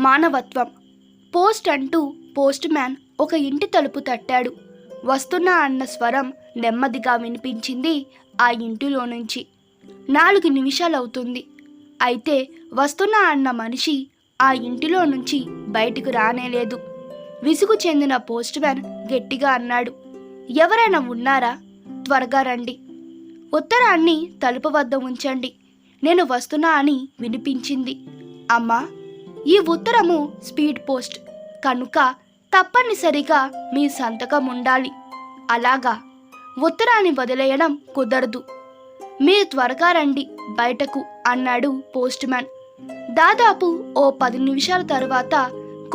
మానవత్వం. పోస్ట్ అంటూ post man ఒక ఇంటి తలుపు తట్టాడు. వస్తున్నా అన్న స్వరం నెమ్మదిగా వినిపించింది ఆ ఇంటిలో నుంచి. 4 నిమిషాలవుతుంది. అయితే వస్తున్నా అన్న మనిషి ఆ ఇంటిలో నుంచి బయటకు రానేలేదు. విసుగు చెందిన పోస్ట్ మ్యాన్ గట్టిగా అన్నాడు, ఎవరైనా ఉన్నారా? త్వరగా రండి. ఉత్తరాన్ని తలుపు వద్ద ఉంచండి, నేను వస్తున్నా అని వినిపించింది. అమ్మా, ఈ ఉత్తరము స్పీడ్ పోస్ట్ కనుక తప్పనిసరిగా మీ సంతకం ఉండాలి. అలాగా? ఉత్తరాన్ని వదిలేయడం కుదరదు. మీరు త్వరగా రండి బయటకు అన్నాడు పోస్ట్ మ్యాన్. దాదాపు ఓ 10 నిమిషాల తరువాత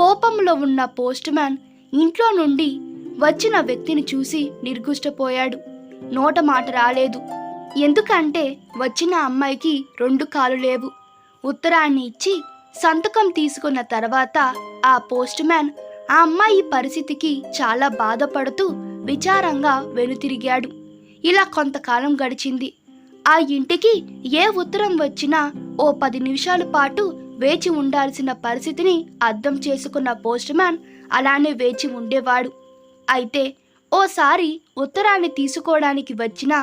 కోపంలో ఉన్న పోస్ట్ మ్యాన్ ఇంట్లో నుండి వచ్చిన వ్యక్తిని చూసి నిర్గుష్టపోయాడు. నోట మాట రాలేదు. ఎందుకంటే వచ్చిన అమ్మాయికి 2 కాళ్ళు లేవు. ఉత్తరాన్ని ఇచ్చి సంతకం తీసుకున్న తర్వాత ఆ పోస్ట్ మ్యాన్ ఆ అమ్మాయి పరిస్థితికి చాలా బాధపడుతూ విచారంగా వెనుతిరిగాడు. ఇలా కొంతకాలం గడిచింది. ఆ ఇంటికి ఏ ఉత్తరం వచ్చినా ఓ 10 నిమిషాల పాటు వేచి ఉండాల్సిన పరిస్థితిని అర్థం చేసుకున్న పోస్ట్ మ్యాన్ అలానే వేచి ఉండేవాడు. అయితే ఓసారి ఉత్తరాన్ని తీసుకోవడానికి వచ్చిన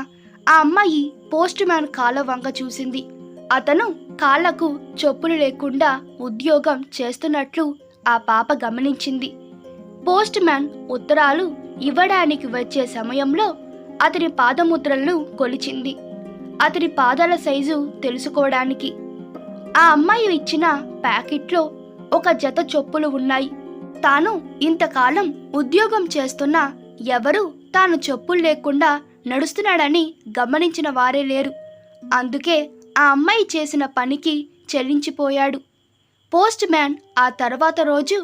ఆ అమ్మాయి పోస్ట్ మ్యాన్ కాళ్ళ వంక చూసింది. అతను కాళ్లకు చెప్పులు లేకుండా ఉద్యోగం చేస్తున్నట్లు ఆ పాప గమనించింది. పోస్ట్ మ్యాన్ ఉత్తరాలు ఇవ్వడానికి వచ్చే సమయంలో అతని పాదముద్రలను కొలిచింది, అతని పాదాల సైజు తెలుసుకోవడానికి. ఆ అమ్మాయి ఇచ్చిన ప్యాకెట్లో ఒక జత చెప్పులు ఉన్నాయి. తాను ఇంతకాలం ఉద్యోగం చేస్తున్నా ఎవరూ తాను చెప్పులు లేకుండా నడుస్తున్నాడని గమనించిన వారే లేరు. అందుకే ఆ అమ్మాయి చేసిన పనికి చెల్లించిపోయాడు. పోస్ట్ మ్యాన్ ఆ తర్వాత రోజు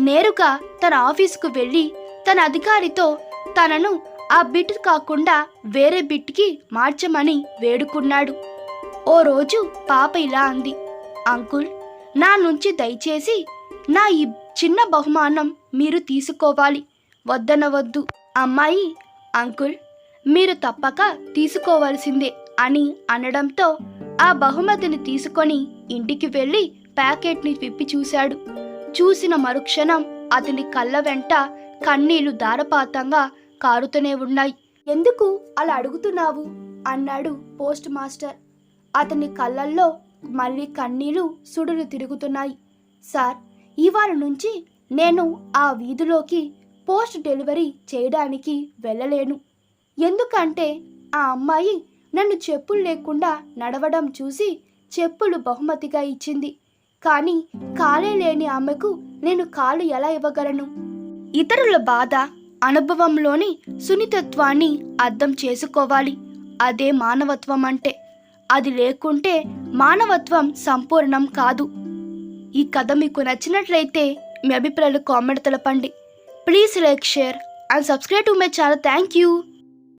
నేరుగా తన ఆఫీసుకు వెళ్ళి తన అధికారితో తనను ఆ బిట్ కాకుండా వేరే బిట్కి మార్చమని వేడుకున్నాడు. ఓ రోజు పాప ఇలా అంది, అంకుల్, నా నుంచి దయచేసి నా ఈ చిన్న బహుమానం మీరు తీసుకోవాలి, వద్దనవద్దు. అమ్మాయి, అంకుల్, మీరు తప్పక తీసుకోవాల్సిందే అని అనడంతో ఆ బహుమతిని తీసుకొని ఇంటికి వెళ్ళి ప్యాకెట్ని విప్పి చూశాడు. చూసిన మరుక్షణం అతని కళ్ళ వెంట కన్నీళ్లు ధారపాతంగా కారుతూనే ఉన్నాయి. ఎందుకు అలా అడుగుతున్నావు అన్నాడు పోస్ట్ మాస్టర్. అతని కళ్ళల్లో మళ్ళీ కన్నీళ్లు సుడులు తిరుగుతున్నాయి. సార్, ఇవాళ నుంచి నేను ఆ వీధిలోకి పోస్ట్ డెలివరీ చేయడానికి వెళ్ళలేను. ఎందుకంటే ఆ అమ్మాయి నన్ను చెప్పులు లేకుండా నడవడం చూసి చెప్పులు బహుమతిగా ఇచ్చింది. కానీ కాలే లేని ఆమెకు నేను కాలు ఎలా ఇవ్వగలను? ఇతరుల బాధ, అనుభవంలోని సున్నితత్వాన్ని అర్థం చేసుకోవాలి. అదే మానవత్వం అంటే. అది లేకుంటే మానవత్వం సంపూర్ణం కాదు. ఈ కథ మీకు నచ్చినట్లయితే మీ అభిప్రాయాలు కామెంట్ తెలపండి. Please like, share and subscribe to my channel. Thank you.